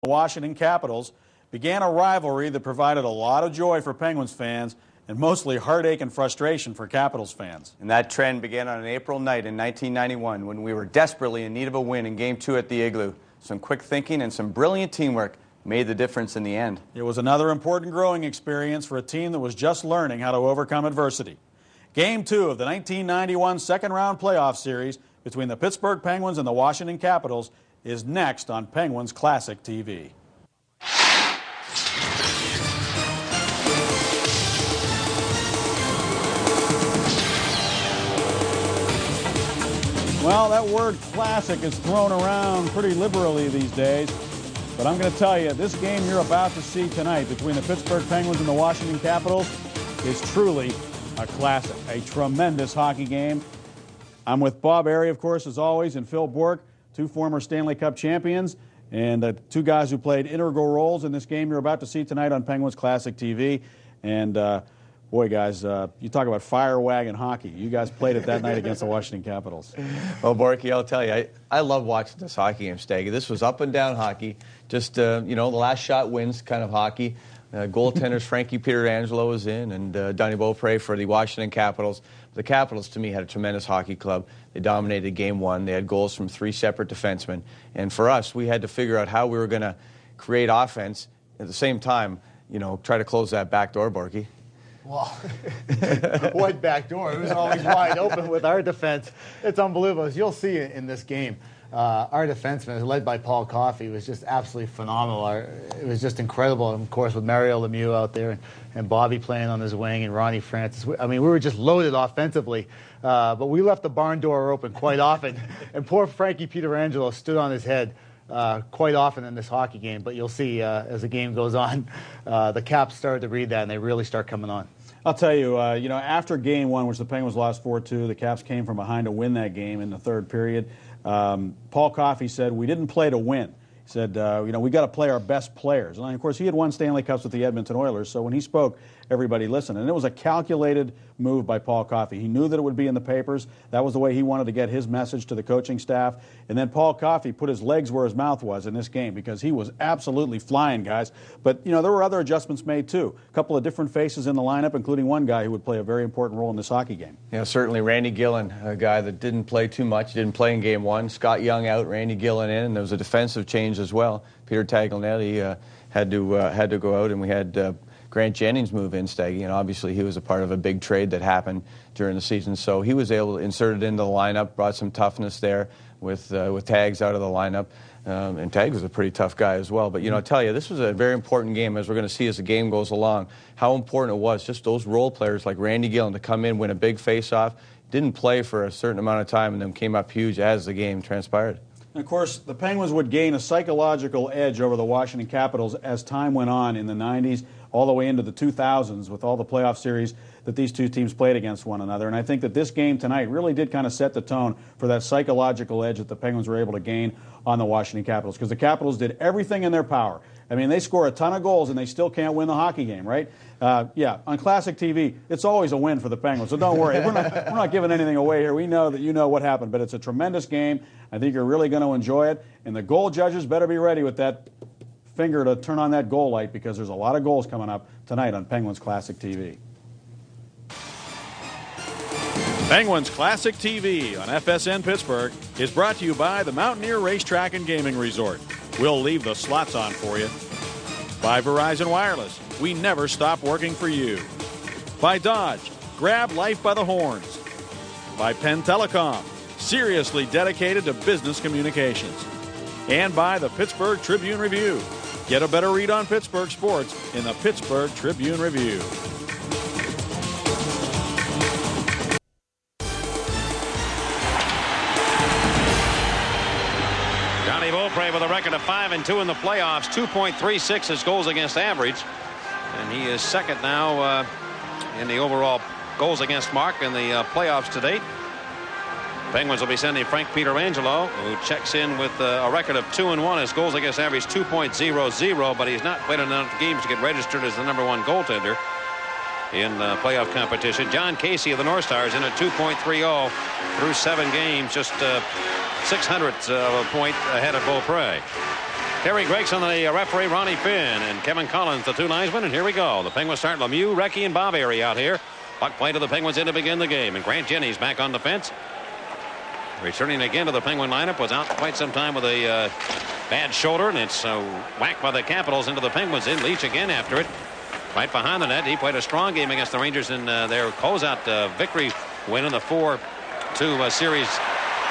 The Washington Capitals began a rivalry that provided a lot of joy for Penguins fans and mostly heartache and frustration for Capitals fans. And that trend began on an April night in 1991 when we were desperately in need of a win in Game 2 at the Igloo. Some quick thinking and some brilliant teamwork made the difference in the end. It was another important growing experience for a team that was just learning how to overcome adversity. Game 2 of the 1991 second-round playoff series between the Pittsburgh Penguins and the Washington Capitals is next on Penguins Classic TV. Well, that word classic is thrown around pretty liberally these days. But I'm going to tell you, this game you're about to see tonight between the Pittsburgh Penguins and the Washington Capitals is truly a classic, a tremendous hockey game. I'm with Bob Airy, of course, as always, and Phil Bourque, two former Stanley Cup champions, and two guys who played integral roles in this game you're about to see tonight on Penguins Classic TV. And boy, guys, you talk about fire wagon hockey. You guys played it that night against the Washington Capitals. Well, Borky, I'll tell you, I love watching this hockey game, Staggy. This was up and down hockey. Just, the last shot wins kind of hockey. Goaltenders Frankie Pietrangelo was in, and Donnie Beaupre for the Washington Capitals. The Capitals, to me, had a tremendous hockey club. They dominated Game 1. They had goals from 3 separate defensemen. And for us, we had to figure out how we were going to create offense. At the same time, try to close that back door, Borky. Well, what back door? It was always wide open with our defense. It's unbelievable. As you'll see in this game, our defenseman, led by Paul Coffey, was just absolutely phenomenal. It was just incredible. And of course, with Mario Lemieux out there and Bobby playing on his wing and Ronnie Francis. I mean, we were just loaded offensively. But we left the barn door open quite often. And poor Frankie Pietrangelo stood on his head quite often in this hockey game. But you'll see as the game goes on, the Caps started to read that, and they really start coming on. I'll tell you, after Game 1, which the Penguins lost 4-2, the Caps came from behind to win that game in the third period. Paul Coffey said, we didn't play to win. He said, we got to play our best players. And, of course, he had won Stanley Cups with the Edmonton Oilers, so when he spoke, everybody listened. And it was a calculated move by Paul Coffey. He knew that it would be in the papers. That was the way he wanted to get his message to the coaching staff. And then Paul Coffey put his legs where his mouth was in this game because he was absolutely flying, guys. But, there were other adjustments made, too. A couple of different faces in the lineup, including one guy who would play a very important role in this hockey game. Yeah, certainly Randy Gillen, a guy that didn't play too much, didn't play in Game 1. Scott Young out, Randy Gillen in, and there was a defensive change as well. Peter Taglianetti had to go out, and we had Grant Jennings move in, Staggy, and obviously he was a part of a big trade that happened during the season. So he was able to insert it into the lineup, brought some toughness there with Tags out of the lineup. And Tags was a pretty tough guy as well. But, I tell you, this was a very important game, as we're going to see as the game goes along, how important it was, just those role players like Randy Gillen to come in, win a big face-off, didn't play for a certain amount of time, and then came up huge as the game transpired. And of course, the Penguins would gain a psychological edge over the Washington Capitals as time went on in the 90s, all the way into the 2000s with all the playoff series that these two teams played against one another. And I think that this game tonight really did kind of set the tone for that psychological edge that the Penguins were able to gain on the Washington Capitals, because the Capitals did everything in their power. I mean, they score a ton of goals and they still can't win the hockey game, right? Yeah, on Classic TV, it's always a win for the Penguins, so don't worry. We're not giving anything away here. We know that you know what happened, but it's a tremendous game. I think you're really going to enjoy it, and the goal judges better be ready with that finger to turn on that goal light, because there's a lot of goals coming up tonight on Penguins Classic TV. Penguins Classic TV on FSN Pittsburgh is brought to you by the Mountaineer Racetrack and Gaming Resort. We'll leave the slots on for you. By Verizon Wireless, we never stop working for you. By Dodge, grab life by the horns. By Penn Telecom, seriously dedicated to business communications. And by the Pittsburgh Tribune Review. Get a better read on Pittsburgh sports in the Pittsburgh Tribune Review. Donnie Beaupre with a record of 5-2 in the playoffs, 2.36 as goals against average, and he is second now in the overall goals against mark in the playoffs to date. Penguins will be sending Frank Pietrangelo, who checks in with a record of 2-1. His goals against average 2.00, but he's not played enough games to get registered as the #1 goaltender in playoff competition. John Casey of the North Stars in at 2.30 through 7 games, just 0.06 of a point ahead of Beaupre. Terry Gregson, the referee, Ronnie Finn, and Kevin Collins, the two linesmen. And here we go. The Penguins start Lemieux, Recchi, and Barbieri out here. Puck play to the Penguins in to begin the game. And Grant Jennings back on defense. Returning again to the Penguin lineup, was out quite some time with a bad shoulder, and it's whacked by the Capitals into the Penguins in. Leach again after it. Right behind the net. He played a strong game against the Rangers in their closeout victory win in the 4-2 series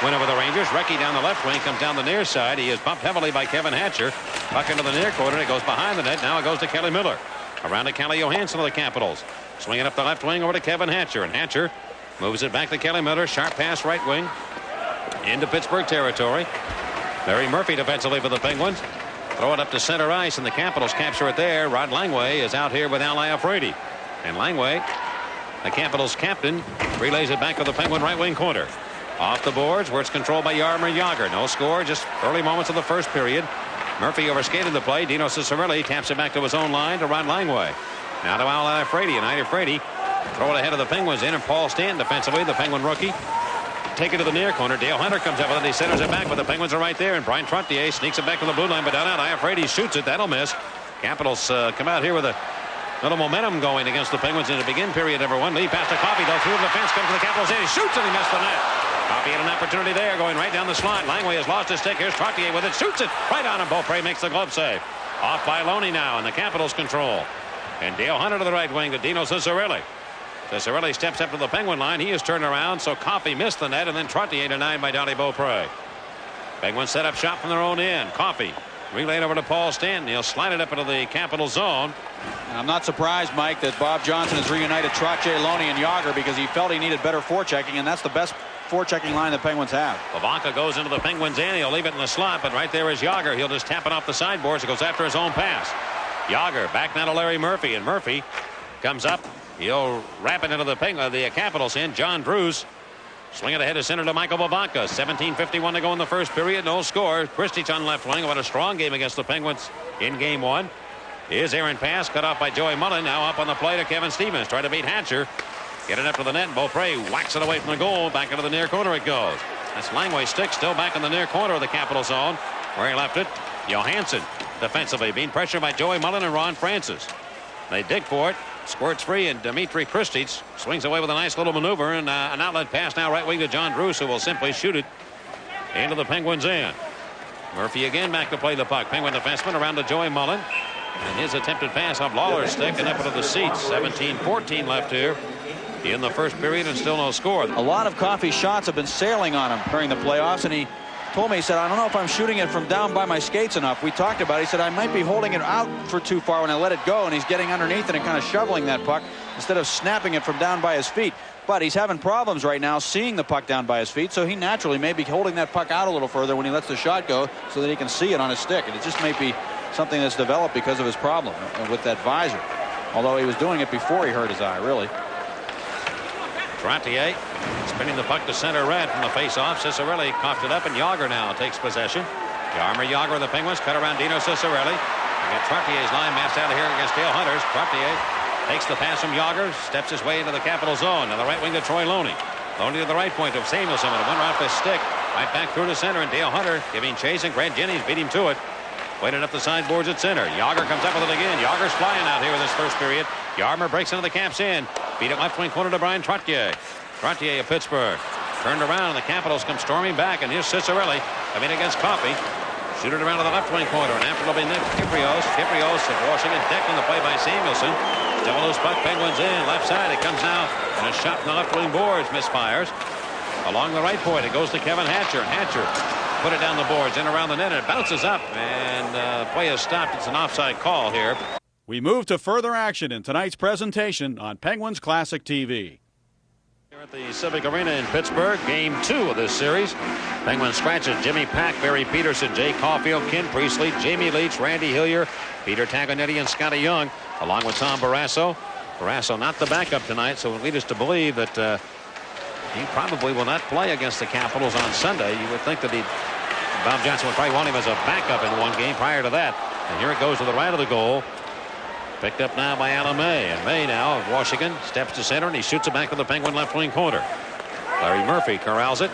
win over the Rangers. Recchi down the left wing, comes down the near side. He is bumped heavily by Kevin Hatcher. Puck into the near corner. It goes behind the net. Now it goes to Kelly Miller. Around to Calle Johansson of the Capitals. Swinging up the left wing over to Kevin Hatcher. And Hatcher moves it back to Kelly Miller. Sharp pass right wing into Pittsburgh territory. Larry Murphy defensively for the Penguins. Throw it up to center ice, and the Capitals capture it there. Rod Langway is out here with Al Iafrate. And Langway, the Capitals captain, relays it back to the Penguin right wing corner. Off the boards where it's controlled by Jaromir Jagr. No score, just early moments of the first period. Murphy overskated the play. Dino Ciccarelli taps it back to his own line to Rod Langway. Now to Al Iafrate, and Iafrate throw it ahead of the Penguins in, and Paul Stanton defensively, the Penguin rookie. Take it to the near corner. Dale Hunter comes up with it. He centers it back, but the Penguins are right there. And Brian Trottier sneaks it back to the blue line, but down out. Iafrate shoots it. That'll miss. Capitals come out here with a little momentum going against the Penguins in the begin period. Number one. Lee pass to Coffey. Though through the fence comes to the Capitals in. He shoots and he missed the net. Coffey had an opportunity there, going right down the slot. Langway has lost his stick. Here's Trottier with it. Shoots it right on him. Beaupre makes the glove save. Off by Loney now, and the Capitals control. And Dale Hunter to the right wing to Dino Ciccarelli. Ciccarelli steps up to the Penguin line. He is turned around, so Coffey missed the net, and then Trottier denied by Donnie Beaupre. Penguins set up shop from their own end. Coffey relayed over to Paul Stanton. He'll slide it up into the Capital zone. And I'm not surprised, Mike, that Bob Johnson has reunited Trottier, Loney, and Jagr because he felt he needed better forechecking, and that's the best forechecking line the Penguins have. Pavanka goes into the Penguins' end. He'll leave it in the slot, but right there is Jagr. He'll just tap it off the sideboards. It goes after his own pass. Jagr back now to Larry Murphy, and Murphy comes up. He'll wrap it into the Capitals end. John Drews swing it ahead to center to Michael Pavanka. 17:51 to go in the first period. No score. Kristich on left wing. What a strong game against the Penguins in game one. Here's errant pass cut off by Joey Mullen. Now up on the play to Kevin Stevens. Try to beat Hatcher. Get it up to the net. Beaupre whacks it away from the goal. Back into the near corner it goes. That's Langway's stick still back in the near corner of the Capital zone where he left it. Johansson defensively being pressured by Joey Mullen and Ron Francis. They dig for it. Squirts free, and Dmitry Kristich swings away with a nice little maneuver, and an outlet pass now right wing to John Drews, who will simply shoot it into the Penguins' end. Murphy again back to play the puck. Penguin defenseman around to Joey Mullen, and his attempted pass off Lawler's stick and up into the seats. 17:14 left here in the first period, and still no score. A lot of Coffey shots have been sailing on him during the playoffs, and he told me, he said, I don't know if I'm shooting it from down by my skates enough. We talked about it. He said, I might be holding it out for too far when I let it go, and he's getting underneath it and kind of shoveling that puck instead of snapping it from down by his feet. But he's having problems right now seeing the puck down by his feet, so he naturally may be holding that puck out a little further when he lets the shot go so that he can see it on his stick. And it just may be something that's developed because of his problem with that visor. Although he was doing it before he hurt his eye, really. Trottier spinning the puck to center red from the face-off. Ciccarelli coughed it up, and Jagr now takes possession. Jaromir Jagr of the Penguins cut around Dino Ciccarelli. We got Trottier's line matched out of here against Dale Hunter's. Trottier takes the pass from Jagr, steps his way into the Capital zone. Now the right wing to Troy Loney. Loney to the right point of Samuelson, and it went off his stick. Right back through to center, and Dale Hunter giving chase, and Grant Jennings beat him to it. Played it up the sideboards at center. Jagr comes up with it again. Jagr's flying out here in this first period. Jaromir breaks into the Caps in. Beat it left wing corner to Brian Trottier. Trottier of Pittsburgh. Turned around, and the Capitals come storming back, and here's Ciccarelli coming against Coffey. Shoot it around to the left wing corner, and after it'll be Nick Kyprios. Kyprios of Washington decked on the play by Samuelson. Still a loose puck. Penguins in. Left side. It comes now, and a shot from the left wing boards. Misfires. Along the right point, it goes to Kevin Hatcher. Hatcher put it down the boards and around the net, and it bounces up, and play is stopped. It's an offside call here. We move to further action in tonight's presentation on Penguins Classic TV. Here at the Civic Arena in Pittsburgh, game 2 of this series. Penguins scratches Jimmy Pack, Barry Peterson, Jay Caulfield, Ken Priestley, Jamie Leach, Randy Hillier, Peter Taglianetti, and Scotty Young, along with Tom Barrasso. Barrasso not the backup tonight, so it would lead us to believe that he probably will not play against the Capitals on Sunday. You would think that Bob Johnson would probably want him as a backup in one game prior to that. And here it goes to the right of the goal. Picked up now by Alan May. And May now of Washington steps to center, and he shoots it back to the Penguin left wing corner. Larry Murphy corrals it.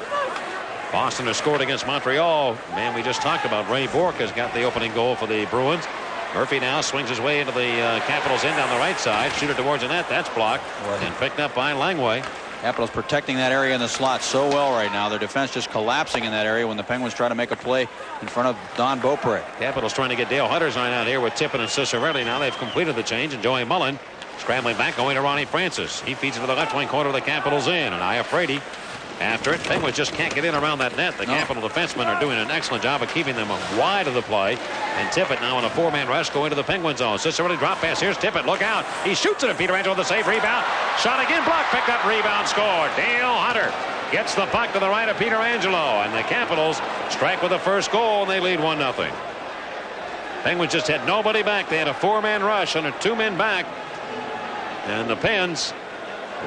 Boston has scored against Montreal. Man, we just talked about Ray Bourque has got the opening goal for the Bruins. Murphy now swings his way into the Capitals end down the right side. Shooter towards the net. That's blocked and picked up by Langway. Capitals protecting that area in the slot so well right now. Their defense just collapsing in that area when the Penguins try to make a play in front of Don Beaupre. Capitals trying to get Dale Hunter's line out here with Tippett and Cicerelli. Now they've completed the change, and Joey Mullen scrambling back, going to Ronnie Francis. He feeds it to the left wing corner of the Capitals in, and Iafrate after it. Penguins just can't get in around that net. The Capital defensemen are doing an excellent job of keeping them wide of the play. And Tippett now in a four-man rush going to the Penguin zone. Cicerelli drop pass. Here's Tippett. Look out. He shoots it, and Peter Angelo with the save. Rebound. Shot again. Blocked. Picked up. Rebound. Scored. Dale Hunter gets the puck to the right of Peter Angelo. And the Capitals strike with the first goal, and they lead 1-0. Penguins just had nobody back. They had a four-man rush under two men back. And the Pens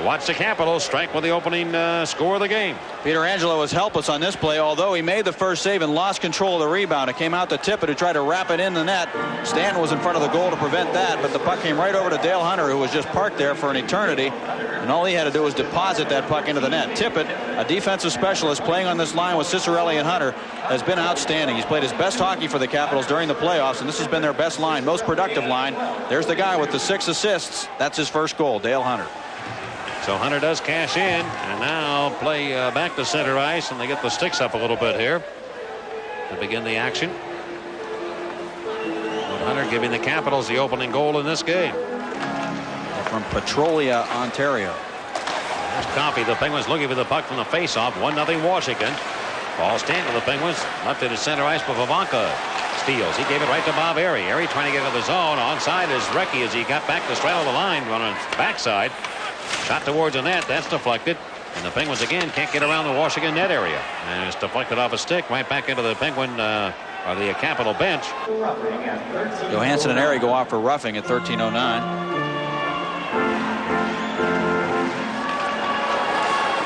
watch the Capitals strike with the opening score of the game. Peter Angelo was helpless on this play, although he made the first save and lost control of the rebound. It came out to Tippett, who tried to wrap it in the net. Stanton was in front of the goal to prevent that, but the puck came right over to Dale Hunter, who was just parked there for an eternity, and all he had to do was deposit that puck into the net. Tippett, a defensive specialist playing on this line with Cicerelli and Hunter, has been outstanding. He's played his best hockey for the Capitals during the playoffs, and this has been their best line, most productive line. There's the guy with the 6 assists. That's his first goal, Dale Hunter. So Hunter does cash in, and now play back to center ice, and they get the sticks up a little bit here to begin the action. Hunter giving the Capitals the opening goal in this game. From Petrolia, Ontario. There's Coffey. The Penguins looking for the puck from the faceoff. 1-0 Washington. Ball stand to the Penguins. Left it at center ice for Vavanka. Steals. He gave it right to Bob Airy. Airy trying to get into the zone. Onside is Recchi as he got back to straddle the line on his backside. Shot towards the net. That's deflected. And the Penguins again can't get around the Washington net area. And it's deflected off a stick right back into the Penguin or the Capital bench. Johansson and Airy go off for roughing at 13:09.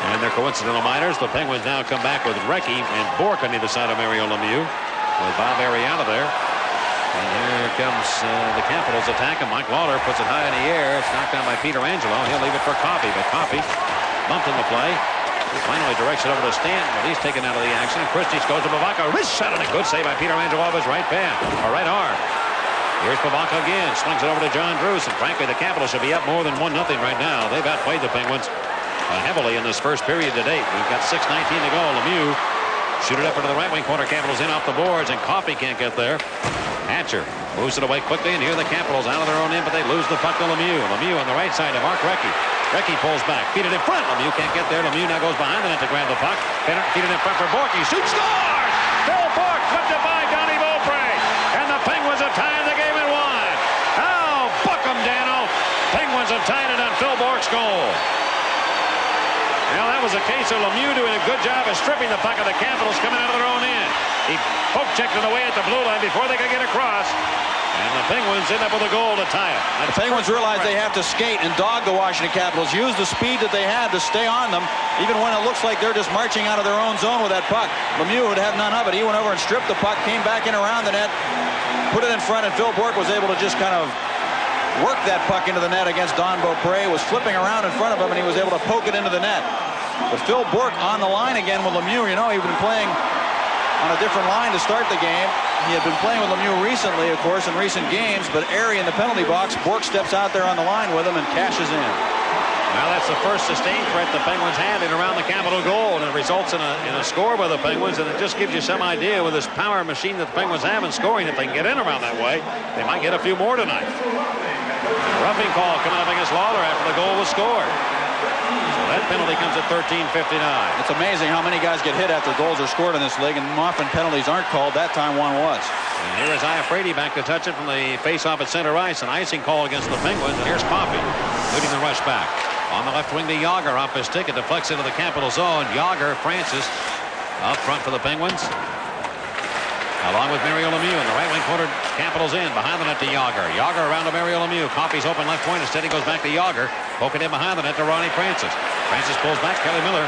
And they're coincidental minors. The Penguins now come back with Recchi and Bourque on either side of Mario Lemieux, with Bob Airy out of there. And here comes the Capitals attack, and Mike Lawler puts it high in the air. It's knocked down by Peter Angelo. He'll leave it for Coffey, but Coffey bumped in the play. He finally directs it over to Stanton, but he's taken out of the action. Christie goes to Vavanka. Wrist shot, and a good save by Peter Angelo off his right right arm. Here's Vavanka again. Swings it over to John Druce, and frankly, the Capitals should be up more than 1-0 right now. They've outplayed the Penguins heavily in this first period to date. We've got 6:19 to go. Lemieux shoot it up into the right wing corner. Capitals in off the boards, and Coffey can't get there. Hatcher moves it away quickly, and here the Capitals out of their own end, but they lose the puck to Lemieux. Lemieux on the right side to Mark Recchi. Recchi pulls back, feed it in front. Lemieux can't get there. Lemieux now goes behind the net to grab the puck. Feed it in front for Bourque. He shoots, scores! Phil Bourque flipped it by Donnie Beaupre, and the Penguins have tied the game at 1. Oh, buck 'em, Dano. Penguins have tied it on Phil Bourque's goal. Now that was a case of Lemieux doing a good job of stripping the puck of the Capitals coming out of their own end. He poke checked it away at the blue line before they could get across. And the Penguins end up with a goal to tie it. The Penguins realize they have to skate and dog the Washington Capitals, use the speed that they have to stay on them, even when it looks like they're just marching out of their own zone with that puck. Lemieux would have none of it. He went over and stripped the puck, came back in around the net, put it in front, and Phil Bourque was able to just kind of work that puck into the net against Don Beaupre. Was flipping around in front of him, and he was able to poke it into the net. But Phil Bourque on the line again with Lemieux. You know, he'd been playing on a different line to start the game. He had been playing with Lemieux recently, of course, in recent games, but Airy in the penalty box. Bourque steps out there on the line with him and cashes in. Well, that's the first sustained threat the Penguins had in around the Capital goal, and it results in a score by the Penguins, and it just gives you some idea with this power machine that the Penguins have in scoring. If they can get in around that way, they might get a few more tonight. A roughing call coming up against Lawler after the goal was scored. So that penalty comes at 13:59. It's amazing how many guys get hit after goals are scored in this league, and often penalties aren't called. That time one was. And here is Iafrate back to touch it from the face-off at center ice. An icing call against the Penguins, and here's Coffey leading the rush back. On the left wing to Yager off his stick. It deflects into the Capital zone. Yager, Francis up front for the Penguins, along with Mario Lemieux in the right wing corner. Capitals in behind the net to Yager. Yager around to Mario Lemieux. Coffey's open left point. Instead he goes back to Yager. Poking in behind the net to Ronnie Francis. Francis pulls back. Kelly Miller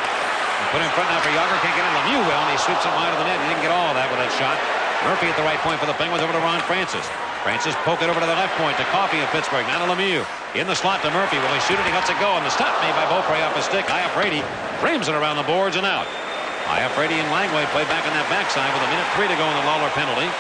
put in front now for Yager. Can't get in. Lemieux will, and he sweeps it wide of the net. He didn't get all of that with that shot. Murphy at the right point for the Penguins over to Ron Francis. Francis poke it over to the left point to Coffey of Pittsburgh. Now to Lemieux. In the slot to Murphy. Will he shoot it? He lets it go. And the stop made by Beaupre off his stick. Iafrate frames it around the boards and out. Iafrate and Langway play back on that backside with 1:03 to go in the Lawler penalty.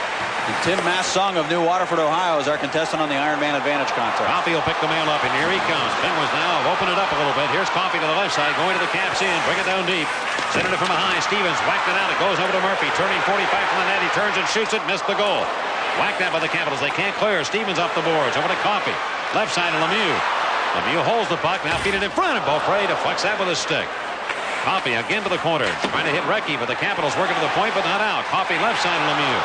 And Tim Massong of New Waterford, Ohio, is our contestant on the Ironman Advantage contest. Coffey will pick the man up, and here he comes. Penguins now have opened it up a little bit. Here's Coffey to the left side, going to the Caps in. Bring it down deep. Centered it from behind. Stevens whacked it out. It goes over to Murphy. Turning 45 from the net. He turns and shoots it. Missed the goal. Whacked out by the Capitals. They can't clear. Stevens off the boards. Over to Coffey. Left side to Lemieux. Lemieux holds the puck. Now feed it in front. And Beaupre deflects that with a stick. Coffey again to the corner. Trying to hit Recchi, but the Capitals working to the point, but not out. Coffey left side to Lemieux.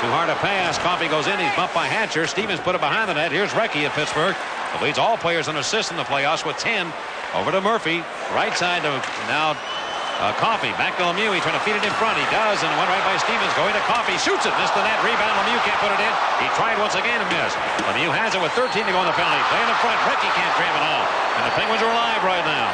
Too hard to pass. Coffey goes in. He's bumped by Hatcher. Stevens put it behind the net. Here's Recchi of Pittsburgh. Who leads all players in assists in the playoffs with 10. Over to Murphy. Right side to now Coffey. Back to Lemieux. He's trying to feed it in front. He does, and went right by Stevens. Going to Coffey. Shoots it. Missed the net. Rebound. Lemieux can't put it in. He tried once again and missed. Lemieux has it with 13 to go in the penalty. Play in the front. Recchi can't jam it all. And the Penguins are alive right now.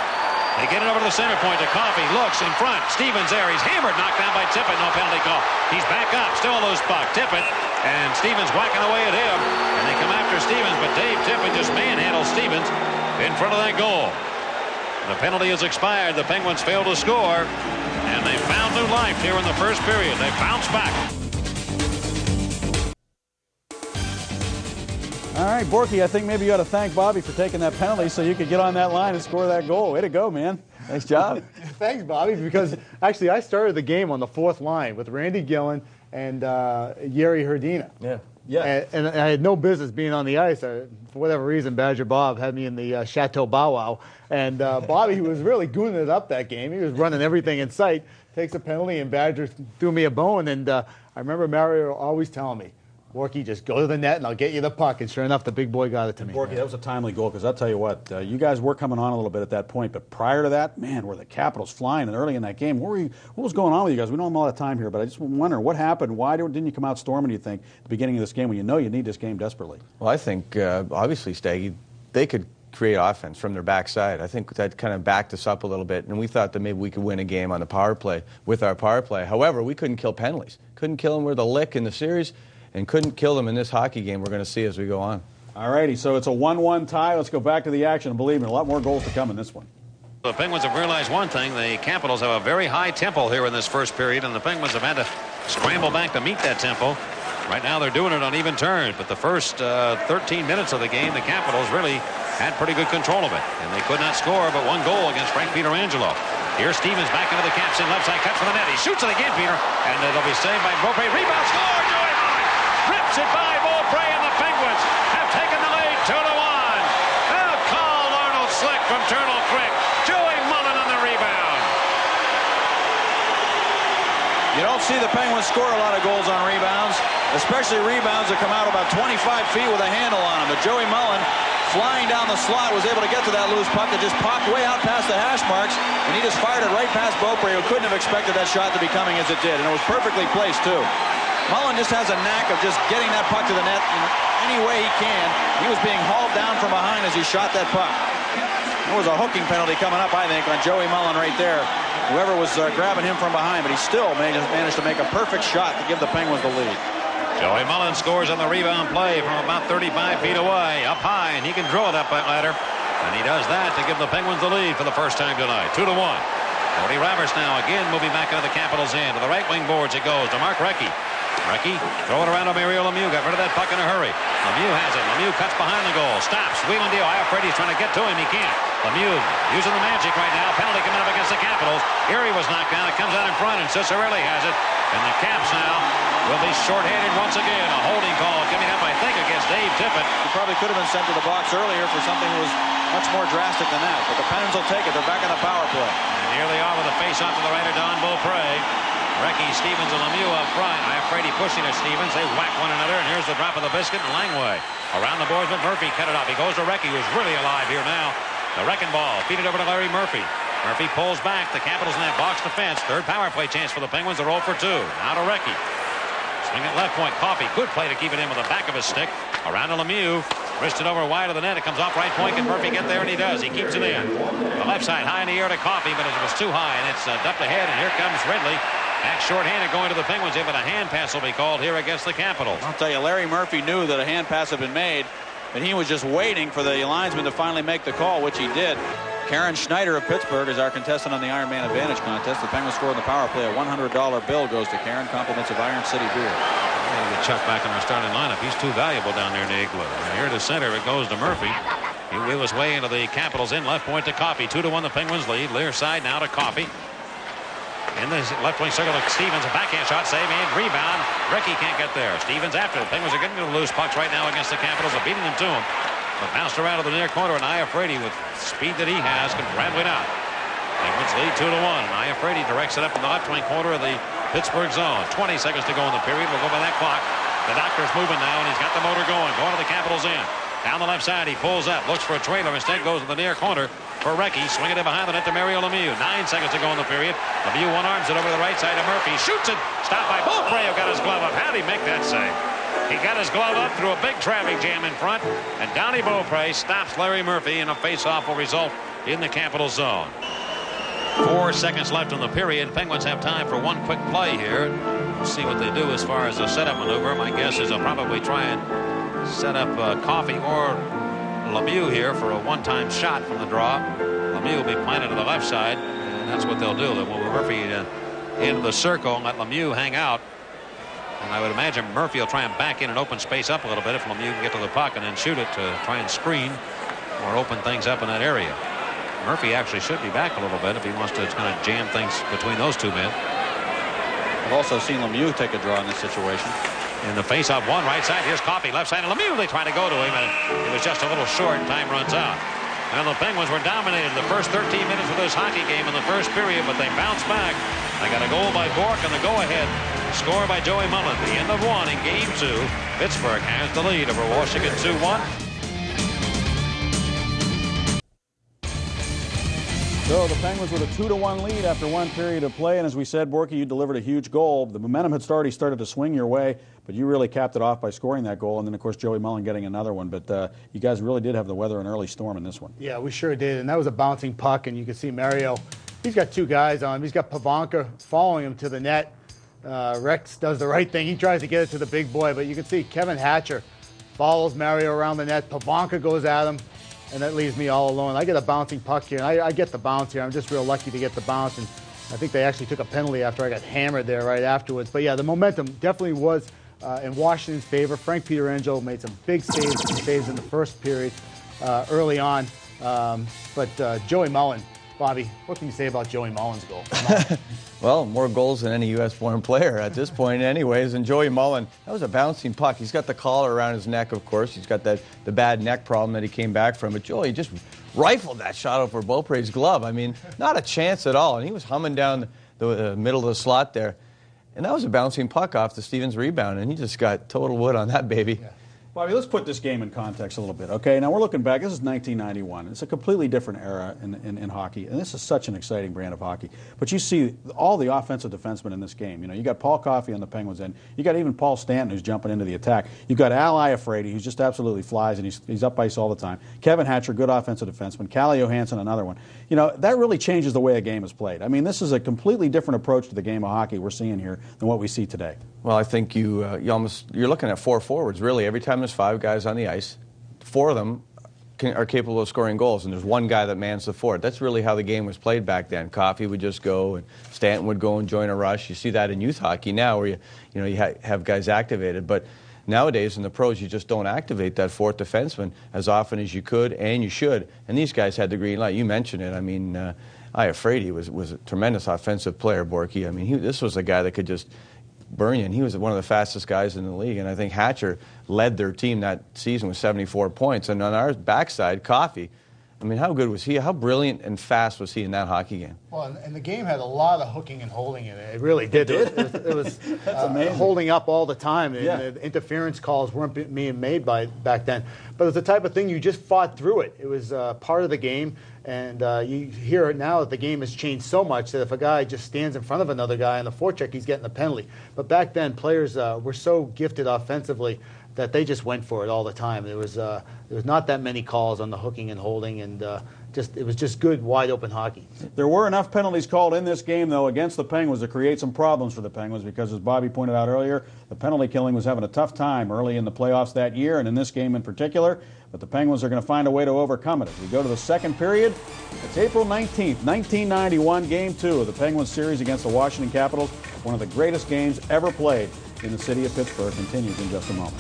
They get it over to the center point to Coffey. Looks in front. Stevens there. He's hammered. Knocked down by Tippett. No penalty call. He's back up. Still a loose puck. Tippett. And Stevens whacking away at him. And they come after Stevens. But Dave Tippett just manhandles Stevens in front of that goal. The penalty is expired. The Penguins failed to score. And they found new life here in the first period. They bounced back. All right, Borky, I think maybe you ought to thank Bobby for taking that penalty so you could get on that line and score that goal. Way to go, man. Nice job. Thanks, Bobby, because actually I started the game on the fourth line with Randy Gillen and Yeri Herdina. Yeah. And I had no business being on the ice. For whatever reason, Badger Bob had me in the Chateau Bow Wow. And Bobby, who was really gooning it up that game, he was running everything in sight, takes a penalty, and Badger threw me a bone. And I remember Mario always telling me, Borky, just go to the net and I'll get you the puck. And sure enough, the big boy got it to me. Borky, that was a timely goal because I'll tell you what, you guys were coming on a little bit at that point, but prior to that, man, were the Capitals flying? And early in that game, what was going on with you guys? We don't have a lot of time here, but I just wonder what happened. Why didn't you come out storming, do you think, at the beginning of this game when you know you need this game desperately? Well, I think, obviously, Staggy, they could create offense from their backside. I think that kind of backed us up a little bit, and we thought that maybe we could win a game on the power play with our power play. However, we couldn't kill penalties. Couldn't kill them with a lick in the series, and couldn't kill them in this hockey game we're going to see as we go on. All righty, so it's a 1-1 tie. Let's go back to the action. And believe me, a lot more goals to come in this one. The Penguins have realized one thing. The Capitals have a very high tempo here in this first period, and the Penguins have had to scramble back to meet that tempo. Right now they're doing it on even terms, but the first 13 minutes of the game, the Capitals really had pretty good control of it, and they could not score but one goal against Frank Pietrangelo. Here's Stevens back into the Caps in left side, cuts from the net. He shoots it again, Peter, and it'll be saved by Beaupre. Rebound, score! Joey Mullen rips it by Beaupre, and the Penguins have taken the lead 2-1. Now called Arnold Slick from Turtle Creek. Joey Mullen on the rebound. You don't see the Penguins score a lot of goals on rebounds, especially rebounds that come out about 25 feet with a handle on them. But Joey Mullen, flying down the slot, was able to get to that loose puck that just popped way out past the hash marks, and he just fired it right past Beaupre, who couldn't have expected that shot to be coming as it did, and it was perfectly placed, too. Mullen just has a knack of just getting that puck to the net in any way he can. He was being hauled down from behind as he shot that puck. There was a hooking penalty coming up, I think, on Joey Mullen right there. Whoever was grabbing him from behind, but he still managed to make a perfect shot to give the Penguins the lead. Joey Mullen scores on the rebound play from about 35 feet away, up high, and he can draw that ladder. And he does that to give the Penguins the lead for the first time tonight, 2-1. Cody Ravers now again moving back into the Capitals' end. To the right wing boards it goes to Mark Recchi. Recchi, throw it around to Mario Lemieux. Got rid of that puck in a hurry. Lemieux has it. Lemieux cuts behind the goal. Stops. Wheeling deal. Iafrate's trying to get to him. He can't. Lemieux using the magic right now. Penalty coming up against the Capitals. Erie was knocked down. It comes out in front, and Ciccarelli has it. And the Caps now will be shorthanded once again. A holding call coming up, I think, against Dave Tippett. He probably could have been sent to the box earlier for something that was much more drastic than that. But the Penguins will take it. They're back in the power play. And here they are with a face-off to the right of Don Beaupre. Recchi, Stevens, and Lemieux up front. Iafrate pushing at Stevens. They whack one another, and here's the drop of the biscuit, and Langway around the boards, but Murphy cut it off. He goes to Recchi, who's really alive here now. The wrecking ball, feed it over to Larry Murphy. Murphy pulls back. The Capitals in that box defense. Third power play chance for the Penguins. They're 0 for 2. Now to Recchi. Swing at left point. Coffey. Good play to keep it in with the back of his stick. Around to Lemieux. Wristed over wide of the net. It comes off right point. Can Murphy get there? And he does. He keeps it in. The left side high in the air to Coffey, but it was too high, and it's ducked ahead. And here comes Ridley. Back shorthanded going to the Penguins. But a hand pass will be called here against the Capitals. I'll tell you, Larry Murphy knew that a hand pass had been made, and he was just waiting for the linesman to finally make the call, which he did. Karen Schneider of Pittsburgh is our contestant on the Iron Man Advantage contest. The Penguins score in the power play. A $100 bill goes to Karen. Compliments of Iron City beer. We'll get Chuck back in our starting lineup. He's too valuable down there in the igloo. And here to center, it goes to Murphy. He wheel his way into the Capitals in left point to Coffey. 2-1 the Penguins lead. Lear side now to Coffey. In the left wing circle to Stevens. A backhand shot, save and rebound. Recchi can't get there. Stevens after. The Penguins are getting to loose pucks right now against the Capitals. They're beating them to him. But bounced around to the near corner, and Iafrate, with speed that he has, can rattle it out. Penguins lead 2-1. Iafrate directs it up in the left wing corner of the Pittsburgh zone. 20 seconds to go in the period. We'll go by that clock. The doctor's moving now, and he's got the motor going to the Capitals end. Down the left side, he pulls up, looks for a trailer, instead goes to the near corner for Recchi. Swinging it behind the net to Mario Lemieux. 9 seconds to go in the period. Lemieux one-arms it over to the right side to Murphy. Shoots it. Stopped by Beaupre, who got his glove up. How did he make that save? He got his glove up through a big traffic jam in front, and Donnie Beaupre stops Larry Murphy, and a face-off will result in the Capital zone. 4 seconds left in the period. Penguins have time for one quick play here. We'll see what they do as far as a setup maneuver. My guess is they'll probably try and set up Coffey or Lemieux here for a one-time shot from the draw. Lemieux will be planted to the left side, and that's what they'll do. They'll move Murphy into the circle and let Lemieux hang out. And I would imagine Murphy will try and back in and open space up a little bit if Lemieux can get to the puck and then shoot it to try and screen or open things up in that area. Murphy actually should be back a little bit if he wants to kind of jam things between those two men. I've also seen Lemieux take a draw in this situation. In the face-off one, right side, here's Coffey, left side, and Lemieux, they try to go to him, and it was just a little short, and time runs out. And the Penguins were dominated the first 13 minutes of this hockey game in the first period, but they bounced back. They got a goal by Bork and the go-ahead score by Joey Mullen. The end of one in Game 2. Pittsburgh has the lead over Washington 2-1. So the Penguins with a 2-1 lead after one period of play, and as we said, Borky, you delivered a huge goal. The momentum had already started to swing your way, but you really capped it off by scoring that goal, and then of course Joey Mullen getting another one. But you guys really did have the weather an early storm in this one. Yeah, we sure did, and that was a bouncing puck, and you can see Mario. He's got two guys on him. He's got Pavanka following him to the net. Rex does the right thing. He tries to get it to the big boy, but you can see Kevin Hatcher follows Mario around the net. Pavanka goes at him, and that leaves me all alone. I get a bouncing puck here, and I get the bounce here. I'm just real lucky to get the bounce, and I think they actually took a penalty after I got hammered there right afterwards. But, yeah, the momentum definitely was in Washington's favor. Frank Pietrangelo made some big saves in the first period early on. But Joey Mullen, Bobby, what can you say about Joey Mullen's goal? Well, more goals than any U.S.-born player at this point anyways. And Joey Mullen, that was a bouncing puck. He's got the collar around his neck, of course. He's got the bad neck problem that he came back from. But Joey just rifled that shot over Beaupre's glove. I mean, not a chance at all. And he was humming down the middle of the slot there. And that was a bouncing puck off the Stevens rebound. And he just got total wood on that baby. Yeah. Bobby, let's put this game in context a little bit, okay? Now, we're looking back. This is 1991. It's a completely different era in hockey, and this is such an exciting brand of hockey. But you see all the offensive defensemen in this game. You know, you got Paul Coffey on the Penguins end. You got even Paul Stanton, who's jumping into the attack. You got Al Iafrate, who's just absolutely flies, and he's up ice all the time. Kevin Hatcher, good offensive defenseman. Calle Johansson, another one. You know, that really changes the way a game is played. I mean, this is a completely different approach to the game of hockey we're seeing here than what we see today. Well, I think you're looking at four forwards, really. Every time there's five guys on the ice, four of them are capable of scoring goals, and there's one guy that mans the fort. That's really how the game was played back then. Coffey would just go, and Stanton would go and join a rush. You see that in youth hockey now, where you have guys activated. But nowadays in the pros, you just don't activate that fourth defenseman as often as you could and you should. And these guys had the green light. You mentioned it. I mean, Iafrate was a tremendous offensive player, Borky. I mean, this was a guy that could just burn you, and he was one of the fastest guys in the league. And I think Hatcher led their team that season with 74 points. And on our backside, Coffey, I mean, how good was he? How brilliant and fast was he in that hocky game? Well, and the game had a lot of hooking and holding in it. It really did. It was holding up all the time. Yeah. And the interference calls weren't being made back then. But it was the type of thing you just fought through it. It was part of the game. And you hear it now that the game has changed so much that if a guy just stands in front of another guy on the forecheck, he's getting a penalty. But back then, players were so gifted offensively that they just went for it all the time. There was not that many calls on the hooking and holding, and it was just good, wide open hockey. There were enough penalties called in this game, though, against the Penguins to create some problems for the Penguins because, as Bobby pointed out earlier, the penalty killing was having a tough time early in the playoffs that year and in this game in particular. But the Penguins are going to find a way to overcome it. As we go to the second period, it's April 19th, 1991, Game 2 of the Penguins series against the Washington Capitals. One of the greatest games ever played in the city of Pittsburgh continues in just a moment.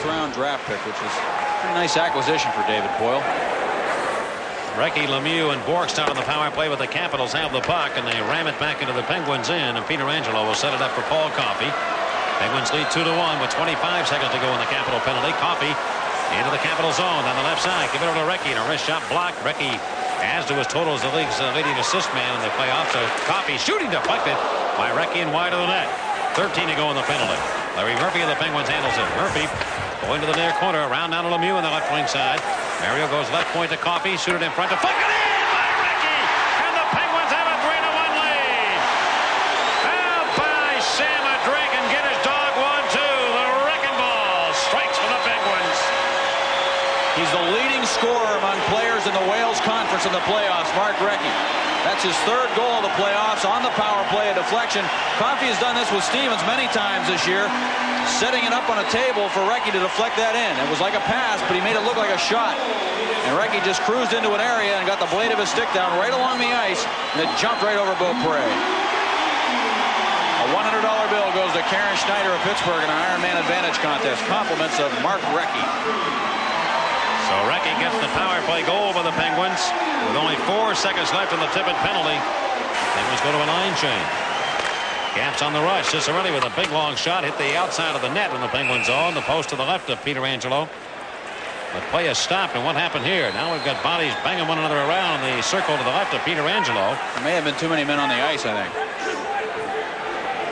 Round draft pick, which is a pretty nice acquisition for David Boyle. Recchi, Lemieux, and Bork start on the power play, but the Capitals have the puck, and they ram it back into the Penguins' end, and Pietrangelo will set it up for Paul Coffey. Penguins lead 2-1 with 25 seconds to go in the Capital penalty. Coffey into the Capital zone down the left side. Give it over to Recchi, and a wrist shot blocked. Recchi adds to his total as the league's leading assist man in the playoffs. So Coffey shooting deflected by Recchi and wide of the net. 13 to go in the penalty. Larry Murphy of the Penguins handles it. Murphy going to the near corner, around down to Lemieux on the left wing side. Mario goes left point to Coffey, shooted in front, deflected in by Recchi, and the Penguins have a 3-1 lead. Out by Sam Drake and get his dog 1-2. The wrecking ball strikes for the Penguins. He's the leading scorer among players in the Wales Conference in the playoffs, Mark Recchi. That's his third goal of the playoffs on the power play, a deflection. Coffey has done this with Stevens many times this year, setting it up on a table for Recchi to deflect that in. It was like a pass, but he made it look like a shot. And Recchi just cruised into an area and got the blade of his stick down right along the ice, and it jumped right over Beaupre. A $100 bill goes to Karen Schneider of Pittsburgh in an Ironman Advantage contest. Compliments of Mark Recchi. So Recchi gets the power play goal for the Penguins with only 4 seconds left in the Tippett penalty. Penguins go to a line change. Caps on the rush. Cicerelli with a big long shot hit the outside of the net in the Penguin zone. The post to the left of Pietrangelo. The play has stopped, and what happened here? Now we've got bodies banging one another around in the circle to the left of Pietrangelo. There may have been too many men on the ice, I think.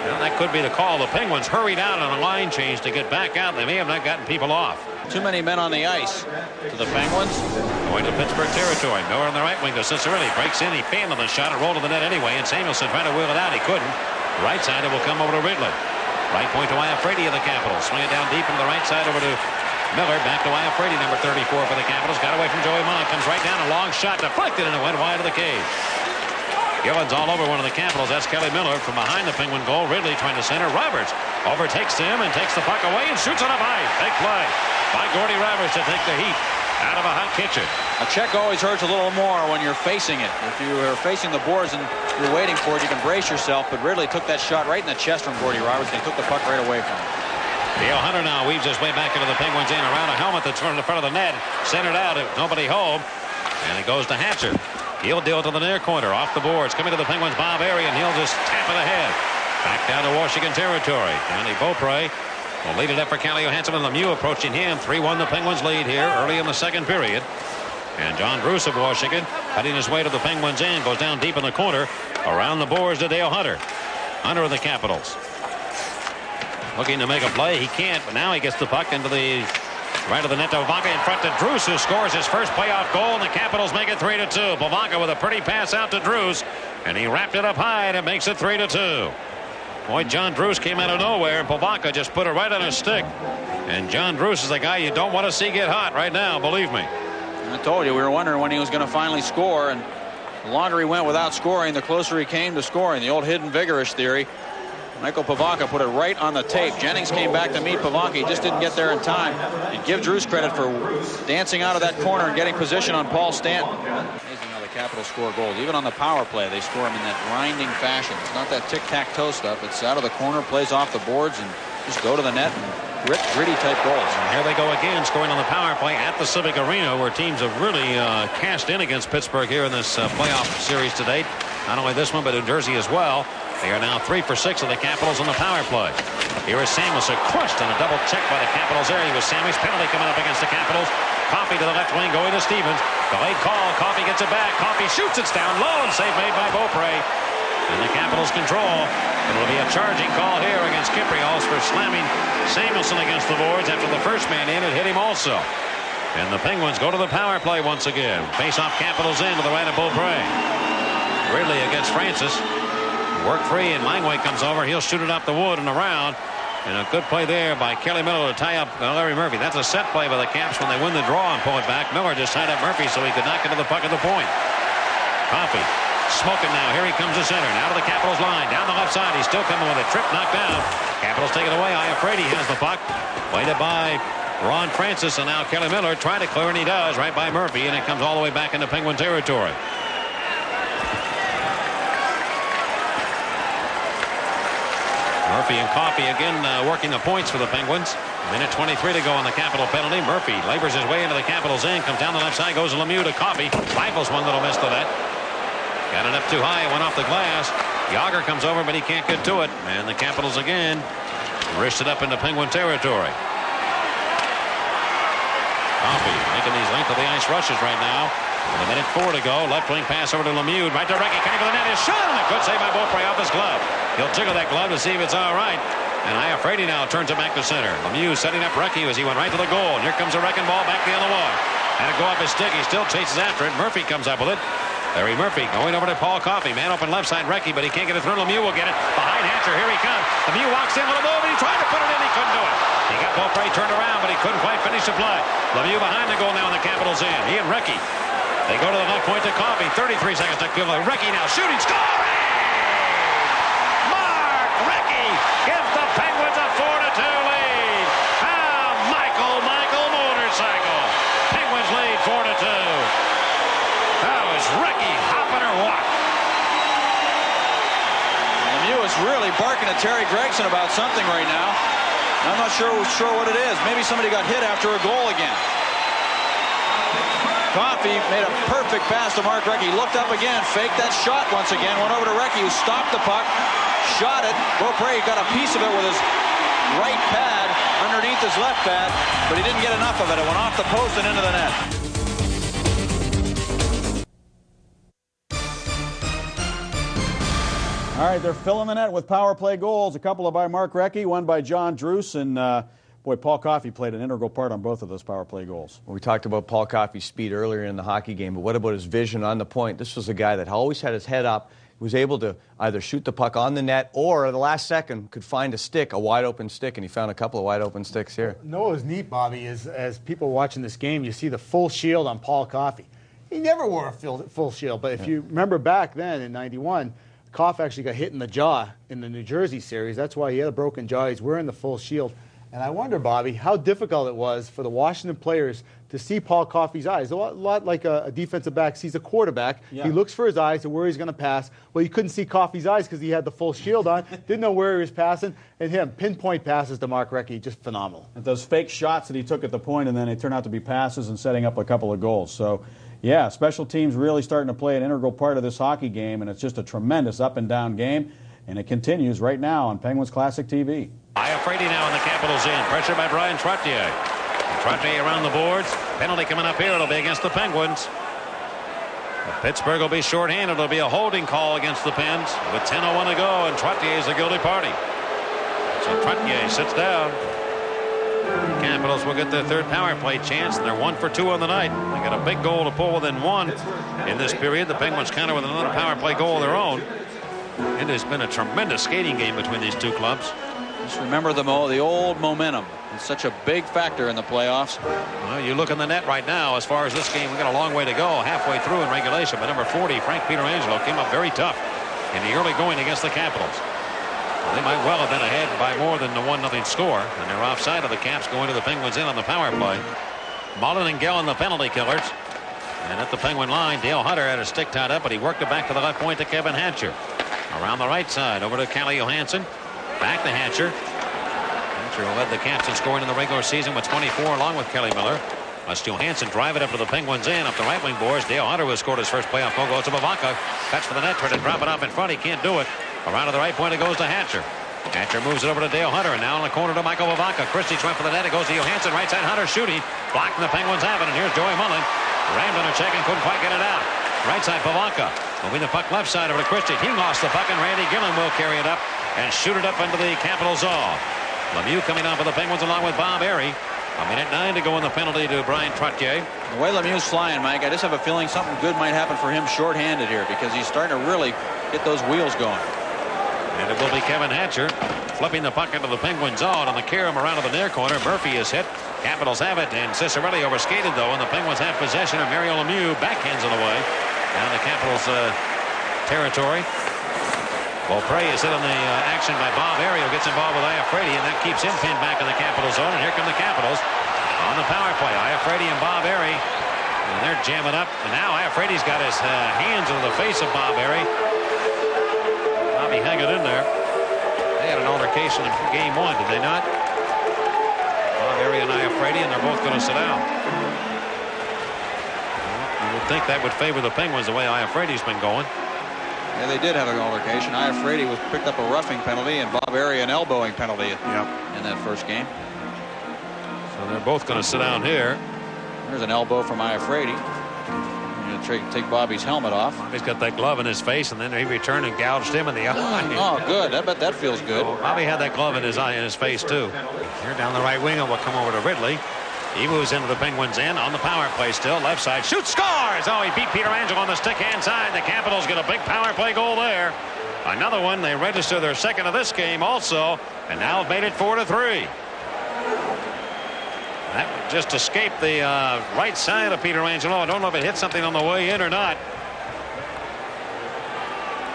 Well, that could be the call. The Penguins hurried out on a line change to get back out. They may have not gotten people off. Too many men on the ice to the Penguins. Going to Pittsburgh territory. Miller on the right wing to Cicerelli. Breaks in. He fanned the shot and rolled to the net anyway. And Samuelson trying to wheel it out. He couldn't. Right side, it will come over to Ridley. Right point to Iafredi of the Capitals. Swing it down deep into the right side over to Miller. Back to Iafredi, number 34 for the Capitals. Got away from Joey Mont. Comes right down. A long shot deflected, and it went wide of the cage. Gillen's all over one of the Capitals. That's Kelly Miller from behind the Penguin goal. Ridley trying to center. Roberts overtakes him and takes the puck away and shoots on a high. Big play by Gordy Roberts to take the heat out of a hot kitchen. A check always hurts a little more when you're facing it. If you are facing the boards and you're waiting for it, you can brace yourself. But Ridley took that shot right in the chest from Gordy Roberts, and he took the puck right away from him. Dale Hunter now weaves his way back into the Penguins end around a helmet that's in the front of the net. Centered out, nobody home. And it goes to Hatcher. He'll deal it to the near corner, off the boards, coming to the Penguins' Bob Airy, and he'll just tap it ahead. Back down to Washington territory. Johnny Beaupre will lead it up for Calle Johansson, and Lemieux approaching him. 3-1 the Penguins lead here early in the second period. And John Bruce of Washington cutting his way to the Penguins' end, goes down deep in the corner, around the boards to Dale Hunter. Hunter of the Capitals. Looking to make a play. He can't, but now he gets the puck into the right of the net to Pivonka in front to Drews, who scores his first playoff goal, and the Capitals make it 3-2. Pivonka with a pretty pass out to Drews, and he wrapped it up high, and it makes it 3-2. Boy, John Drews came out of nowhere, and Pivonka just put it right on his stick. And John Drews is the guy you don't want to see get hot right now, believe me. I told you, we were wondering when he was going to finally score, and the longer he went without scoring, the closer he came to scoring. The old hidden vigorish theory. Michael Pivonka put it right on the tape. Jennings came back to meet Pivonka. He just didn't get there in time. And give Drews credit for dancing out of that corner and getting position on Paul Stanton. Amazing how the Capitals score goals. Even on the power play, they score them in that grinding fashion. It's not that tic-tac-toe stuff. It's out of the corner, plays off the boards, and just go to the net and gritty type goals. And here they go again, scoring on the power play at the Civic Arena, where teams have really cast in against Pittsburgh here in this playoff series to date. Not only this one, but New Jersey as well. They are now 3 for 6 of the Capitals on the power play. Here is Samuelson crushed on a double check by the Capitals area with Sammy's penalty coming up against the Capitals. Coffey to the left wing going to Stevens. Delayed call. Coffey gets it back. Coffey shoots. It's down low, and save made by Beaupre. And the Capitals control. It'll be a charging call here against Kyprios for slamming Samuelson against the boards after the first man in. It hit him also. And the Penguins go to the power play once again. Face off Capitals in to the right of Beaupre. Ridley against Francis. Work free, and Langway comes over. He'll shoot it up the wood and around. And a good play there by Kelly Miller to tie up Larry Murphy. That's a set play by the Caps when they win the draw and pull it back. Miller just tied up Murphy so he could not get to the puck at the point. Coffey smoking now. Here he comes to center. Now to the Capitals line. Down the left side. He's still coming with a trip knocked down. Capitals take it away. Iafrate has the puck. Played it by Ron Francis, and now Kelly Miller trying to clear, and he does right by Murphy, and it comes all the way back into Penguin territory. Murphy and Coffey again working the points for the Penguins. Minute 23 to go on the Capital penalty. Murphy labors his way into the Capitals end, comes down the left side, goes to Lemieux to Coffey. Rifles one little miss to that. Got it up too high, it went off the glass. Yager comes over, but he can't get to it. And the Capitals again wrist it up into Penguin territory. Coffey making these length of the ice rushes right now. With a minute 4 to go. Left wing pass over to Lemieux. Right to Recchi. Coming for the net. Is shot. And a good save by Beaupre off his glove. He'll jiggle that glove to see if it's all right. And Iafrate now turns it back to center. Lemieux setting up Recchi as he went right to the goal. And here comes a wrecking ball back the other way. Had to go off his stick. He still chases after it. Murphy comes up with it. Larry Murphy going over to Paul Coffey. Man open left side Recchi, but he can't get it through. Lemieux will get it. Behind Hatcher. Here he comes. Lemieux walks in with a move, and he tried to put it in. He couldn't do it. He got Beaupre turned around, but he couldn't quite finish the play. Lemieux behind the goal now in the Capitals end. He and Recchi. They go to the left point to Coffey. 33 seconds to go. Recchi now shooting. Scoring! Mark Recchi gives the Penguins a 4-2 lead. Michael motorcycle. Penguins lead 4-2. That was Recchi hopping or what? Lemieux is really barking at Terry Gregson about something right now. I'm not sure what it is. Maybe somebody got hit after a goal again. Coffey made a perfect pass to Mark Recchi. Looked up again, faked that shot once again, went over to Recchi, who stopped the puck, shot it. Beaupre got a piece of it with his right pad underneath his left pad, but he didn't get enough of it. It went off the post and into the net. All right, they're filling the net with power play goals. A couple by Mark Recchi, one by John Druce, and boy, Paul Coffey played an integral part on both of those power play goals. We talked about Paul Coffey's speed earlier in the hockey game, but what about his vision on the point? This was a guy that always had his head up. He was able to either shoot the puck on the net or at the last second could find a stick, a wide open stick, and he found a couple of wide open sticks here. No, what was neat, Bobby, is as people watching this game, you see the full shield on Paul Coffey. He never wore a full shield, but if you remember back then in '91, Koff actually got hit in the jaw in the New Jersey series. That's why he had a broken jaw. He's wearing the full shield. And I wonder, Bobby, how difficult it was for the Washington players to see Paul Coffey's eyes. A lot like a defensive back sees a quarterback. Yeah. He looks for his eyes to where he's going to pass. Well, you couldn't see Coffey's eyes because he had the full shield on. Didn't know where he was passing. And him, pinpoint passes to Mark Recchi, just phenomenal. And those fake shots that he took at the point, and then they turned out to be passes and setting up a couple of goals. So, yeah, special teams really starting to play an integral part of this hockey game, and it's just a tremendous up-and-down game, and it continues right now on Penguins Classic TV. Iafrate now in the Capitals in. Pressure by Brian Trottier. Trottier around the boards. Penalty coming up here. It'll be against the Penguins. Pittsburgh will be shorthanded. It'll be a holding call against the Pens with 10:01 to go, and Trottier is the guilty party. So Trottier sits down. The Capitals will get their third power play chance, and they're 1 for 2 on the night. They got a big goal to pull within one in this period. The Penguins counter with another power play goal of their own. It has been a tremendous skating game between these two clubs. Just remember the old momentum. It's such a big factor in the playoffs. Well, you look in the net right now. As far as this game, we've got a long way to go, halfway through in regulation. But number 40, Frank Pietrangelo, came up very tough in the early going against the Capitals. Well, they might well have been ahead by more than the 1-0 score, and they're offside of the Caps going to the Penguins in on the power play. Mullen and Gellin, the penalty killers. And at the Penguin line, Dale Hunter had a stick tied up, but he worked it back to the left point to Kevin Hatcher. Around the right side, over to Calle Johansson. Back to Hatcher. Hatcher led the Caps in scoring in the regular season with 24 along with Kelly Miller. Must Johansson drive it up to the Penguins in, up the right wing boards. Dale Hunter, who scored his first playoff goal, goes to Bavaca. Cuts for the net, trying to drop it off in front. He can't do it. Around to the right point, it goes to Hatcher. Hatcher moves it over to Dale Hunter, and now in the corner to Michael Bavaca. Christie went for the net. It goes to Johansson. Right side, Hunter shooting. Blocked, and the Penguins have it. And here's Joey Mullen. Rammed on a check and couldn't quite get it out. Right side, Bavaca. Moving the puck left side over to Christie. He lost the puck, and Randy Gillen will carry it up and shoot it up into the Capitals zone. Lemieux coming on for the Penguins along with Bob Airy. A minute 9 to go in the penalty to Brian Trottier. The way Lemieux's flying, Mike, I just have a feeling something good might happen for him shorthanded here because he's starting to really get those wheels going. And it will be Kevin Hatcher flipping the puck into the Penguin zone on the carom around to the near corner. Murphy is hit. Capitals have it, and Cicerelli overskated though, and the Penguins have possession. And Mario Lemieux backhands it away down the Capitals territory. Beaupre is hit on the action by Bob Arie, who gets involved with Iafrate, and that keeps him pinned back in the Capital zone. And here come the Capitals on the power play. Iafrate and Bob Arie, and they're jamming up. And now Iafrate's got his hands into the face of Bob Arie. Bobby hanging in there. They had an altercation in game 1, did they not? Bob Arie and Iafrate, and they're both going to sit down. You would think that would favor the Penguins the way Iafrate's been going. Yeah, they did have an altercation. Iafrate was picked up a roughing penalty, and Bob Arie an elbowing penalty in that first game. So they're both going to sit down here. There's an elbow from Iafrate. Take Bobby's helmet off. Bobby's got that glove in his face, and then he returned and gouged him in the eye. Oh, good. I bet that feels good. Bobby had that glove in his eye, in his face too. Here down the right wing, and will come over to Ridley. He moves into the Penguins' end on the power play still. Left side, shoots, scores! Oh, he beat Pietrangelo on the stick-hand side. The Capitals get a big power play goal there. Another one. They register their second of this game also, and now have made it 4-3. That just escaped the right side of Pietrangelo. I don't know if it hit something on the way in or not.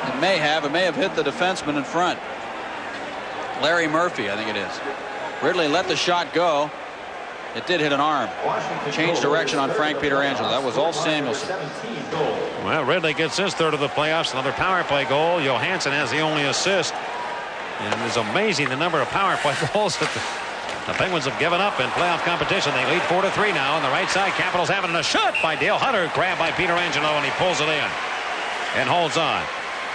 It may have. It may have hit the defenseman in front. Larry Murphy, I think it is. Ridley let the shot go. It did hit an arm. Changed direction on Frank Pietrangelo. That was all Samuelson. Well, Ridley gets his third of the playoffs. Another power play goal. Johansson has the only assist. And it's amazing the number of power play goals that the Penguins have given up in playoff competition. They lead 4-3 now on the right side. Capitals have it in a shot by Dale Hunter. Grabbed by Pietrangelo, and he pulls it in and holds on.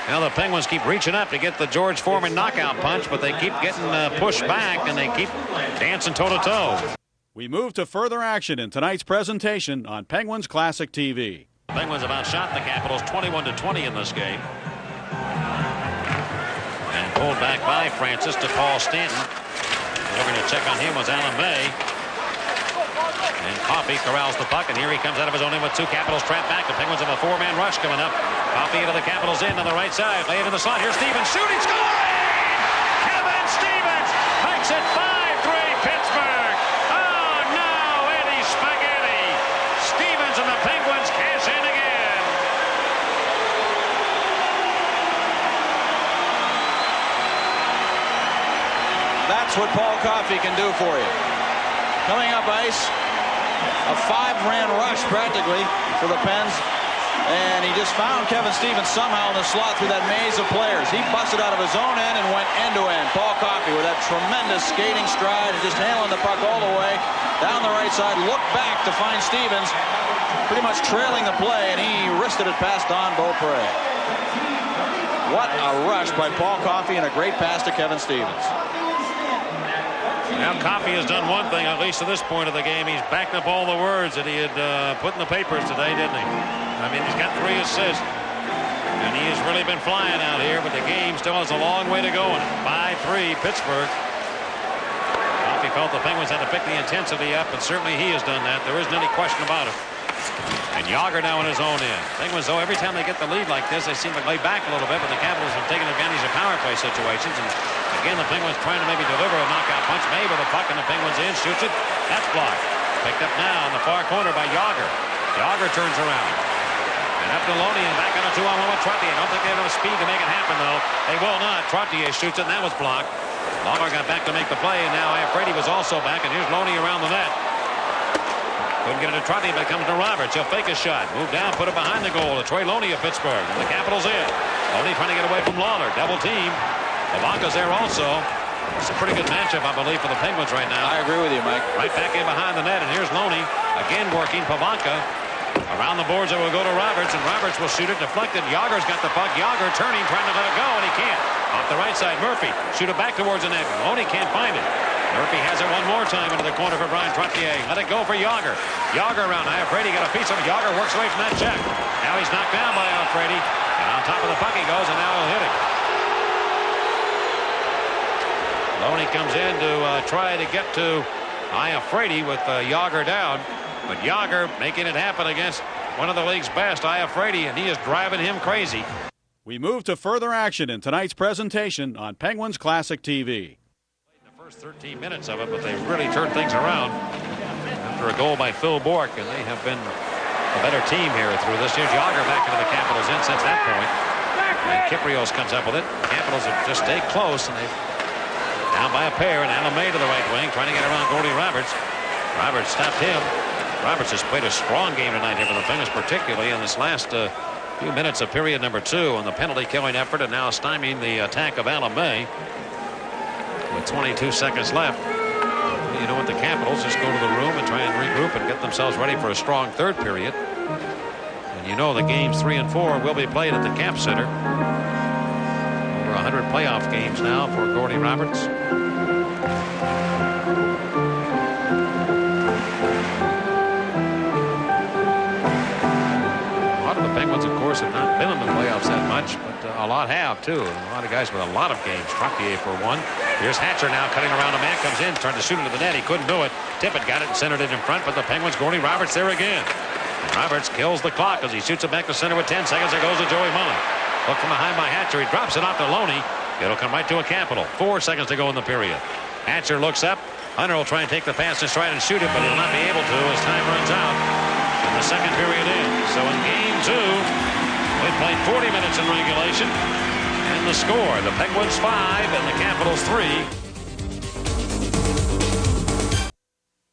Now the Penguins keep reaching up to get the George Foreman knockout punch, but they keep getting pushed back, and they keep dancing toe-to-toe. We move to further action in tonight's presentation on Penguins Classic TV. Penguins have outshot the Capitals 21-20 in this game. And pulled back by Francis to Paul Stanton. We're going to check on him was Alan May. And Coffey corrals the puck, and here he comes out of his own end with two Capitals trapped back. The Penguins have a four-man rush coming up. Coffey into the Capitals end on the right side. Lay it in the slot. Here's Stevens shooting, scoring! Kevin Stevens makes it 5-3 Pittsburgh. Oh, no, Eddie Spaghetti. Stevens and the Penguins cash in again. That's what Paul Coffey can do for you. Coming up ice, a five-man rush practically for the Pens. And he just found Kevin Stevens somehow in the slot through that maze of players. He busted out of his own end and went end-to-end. Paul Coffey with that tremendous skating stride, just handling the puck all the way down the right side, looked back to find Stevens pretty much trailing the play, and he wristed it past Don Beaupre. What a rush by Paul Coffey, and a great pass to Kevin Stevens. Now Coffey has done one thing, at least to this point of the game. He's backed up all the words that he had put in the papers today, didn't he? I mean, he's got 3 assists. And he has really been flying out here, but the game still has a long way to go. And 5-3 Pittsburgh. Coffey felt the Penguins had to pick the intensity up, and certainly he has done that. There isn't any question about it. And Jágr now in his own end. Penguins, though, every time they get the lead like this, they seem to lay back a little bit, but the Capitals have taken advantage of power play situations. And again, the Penguins trying to maybe deliver a knockout punch. May with a puck, and the Penguins in, shoots it. That's blocked. Picked up now in the far corner by Jágr. Jágr turns around. And up to Loney and back on a 2-on-1 with Trottier. I don't think they have enough speed to make it happen, though. They will not. Trottier shoots it, and that was blocked. Lawler got back to make the play, and now Iafrate was also back, and here's Loney around the net. Couldn't get it to Trottier, but it comes to Roberts. He'll fake a shot. Move down, put it behind the goal to Troy Loney of Pittsburgh. And the Capitals in. Loney trying to get away from Lawler. Double team. Pavanka's there also. It's a pretty good matchup, I believe, for the Penguins right now. I agree with you, Mike. Right back in behind the net, and here's Loney. Again working Pavanka. Around the boards, it will go to Roberts, and Roberts will shoot it deflected. Jágr's got the puck. Jágr turning, trying to let it go, and he can't. Off the right side, Murphy. Shoot it back towards the net. Loney can't find it. Murphy has it one more time into the corner for Brian Trottier. Let it go for Jágr. Jágr around. Iafrate got a piece of it. Jágr works away from that check. Now he's knocked down by Iafrate. And on top of the puck he goes, and now he'll hit it. Loney comes in to try to get to Iafrate with Jágr down. But Jágr making it happen against one of the league's best, Iafrate, and he is driving him crazy. We move to further action in tonight's presentation on Penguins Classic TV. The first 13 minutes of it, but they really turned things around after a goal by Phil Bourque, and they have been a better team here through this. Here's Yager back into the Capitals in since that point. And Kyprios comes up with it. The Capitals have just stayed close, and they've down by a pair, and Alamay to the right wing, trying to get around Gordy Roberts. Roberts stopped him. Roberts has played a strong game tonight here for the Penguins, particularly in this last few minutes of period number 2 on the penalty-killing effort, and now stymieing the attack of Alamay with 22 seconds left. You know what, the Capitals just go to the room and try and regroup and get themselves ready for a strong third period. And you know the games 3 and 4 will be played at the Cap Center. Over 100 playoff games now for Gordy Roberts. Penguins, of course, have not been in the playoffs that much, but a lot have, too. A lot of guys with a lot of games. Trottier for one. Here's Hatcher now cutting around a man, comes in, trying to shoot into the net. He couldn't do it. Tippett got it and centered it in front, but the Penguins, Gordy Roberts there again. And Roberts kills the clock as he shoots it back to center with 10 seconds. There goes to Joey Mullen. Look from behind by Hatcher. He drops it off to Loney. It'll come right to a Capital. 4 seconds to go in the period. Hatcher looks up. Hunter will try and take the pass and try and shoot it, but he'll not be able to as time runs out. And the second period ends. So in game 2, we played 40 minutes in regulation. And the score, the Penguins 5 and the Capitals 3.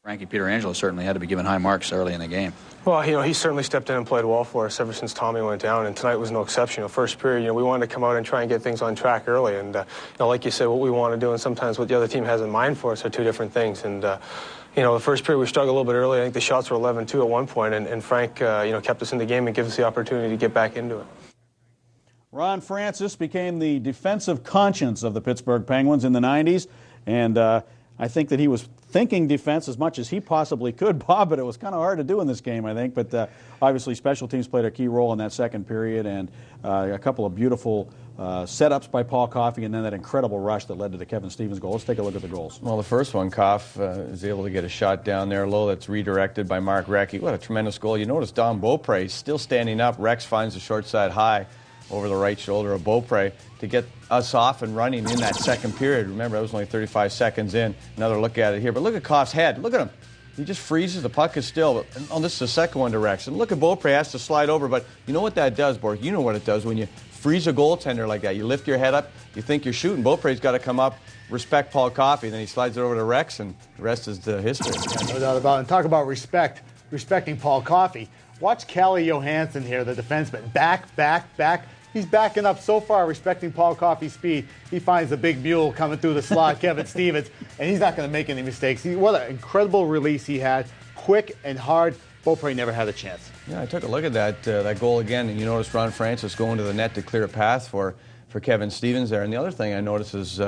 Frankie Pietrangelo certainly had to be given high marks early in the game. Well, he certainly stepped in and played well for us ever since Tommy went down, and tonight was no exception. First period, we wanted to come out and try and get things on track early, and like you said, what we want to do and sometimes what the other team has in mind for us are two different things. And the first period we struggled a little bit early. I think the shots were 11-2 at one point, and Frank kept us in the game and gave us the opportunity to get back into it. Ron Francis became the defensive conscience of the Pittsburgh Penguins in the 90s, and I think that he was thinking defense as much as he possibly could, Bob, but it was kind of hard to do in this game, I think. But obviously special teams played a key role in that second period, and a couple of beautiful setups by Paul Coffey, and then that incredible rush that led to the Kevin Stevens goal. Let's take a look at the goals. Well, the first one, Koff is able to get a shot down there low that's redirected by Mark Recchi. What a tremendous goal. You notice Don Beaupre still standing up. Rex finds the short side high over the right shoulder of Beaupre to get us off and running in that second period. Remember, that was only 35 seconds in. Another look at it here. But look at Koff's head. Look at him. He just freezes. The puck is still. Oh, this is the second one direction. Look at Beaupre has to slide over. But you know what that does, Bork? You know what it does when you freeze a goaltender like that. You lift your head up. You think you're shooting. Beaupre's got to come up, respect Paul Coffey. Then he slides it over to Rex, and the rest is the history. Yeah, no doubt about it. And talk about respecting Paul Coffey. Watch Calle Johansson here, the defenseman. Back. He's backing up so far, respecting Paul Coffey's speed. He finds the big mule coming through the slot, Kevin Stevens, and he's not going to make any mistakes. What an incredible release he had. Quick and hard. Beaupre never had a chance. Yeah, I took a look at that goal again, and you notice Ron Francis going to the net to clear a path for Kevin Stevens there. And the other thing I noticed is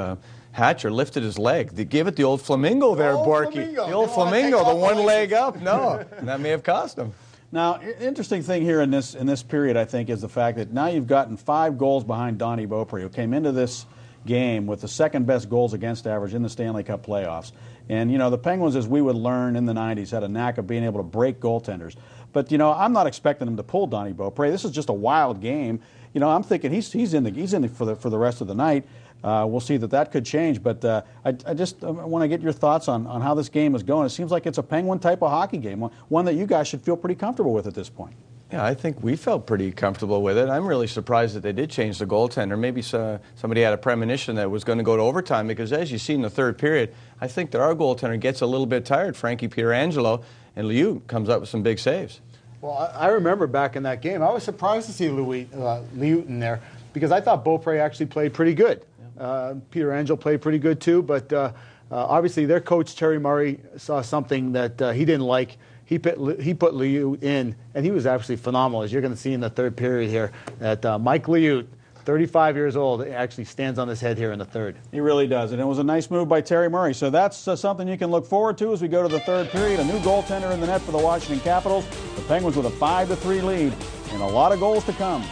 Hatcher lifted his leg. They gave it the old flamingo there, Borky. The old flamingo, the one leg up. No, and that may have cost him. Now, interesting thing here in this period, I think, is the fact that now you've gotten 5 goals behind Donnie Beaupre, who came into this game with the second best goals against average in the Stanley Cup playoffs. And, the Penguins, as we would learn in the 90s, had a knack of being able to break goaltenders. But, I'm not expecting them to pull Donnie Beaupre. This is just a wild game. I'm thinking he's in for the rest of the night. We'll see that could change, but I just want to get your thoughts on how this game is going. It seems like it's a Penguin type of hockey game, one that you guys should feel pretty comfortable with at this point. Yeah, I think we felt pretty comfortable with it. I'm really surprised that they did change the goaltender. Maybe somebody had a premonition that it was going to go to overtime, because as you see in the third period, I think that our goaltender gets a little bit tired, Frankie Pietrangelo, and Liu comes up with some big saves. Well, I remember back in that game, I was surprised to see Liu in there, because I thought Beaupre actually played pretty good. Pietrangelo played pretty good too, but obviously their coach Terry Murray saw something that he didn't like. He put Liu in, and he was absolutely phenomenal, as you're going to see in the third period here. That Mike Liu, 35 years old, actually stands on his head here in the third. He really does, and it was a nice move by Terry Murray. So that's something you can look forward to as we go to the third period. A new goaltender in the net for the Washington Capitals. The Penguins with a 5-3 lead, and a lot of goals to come.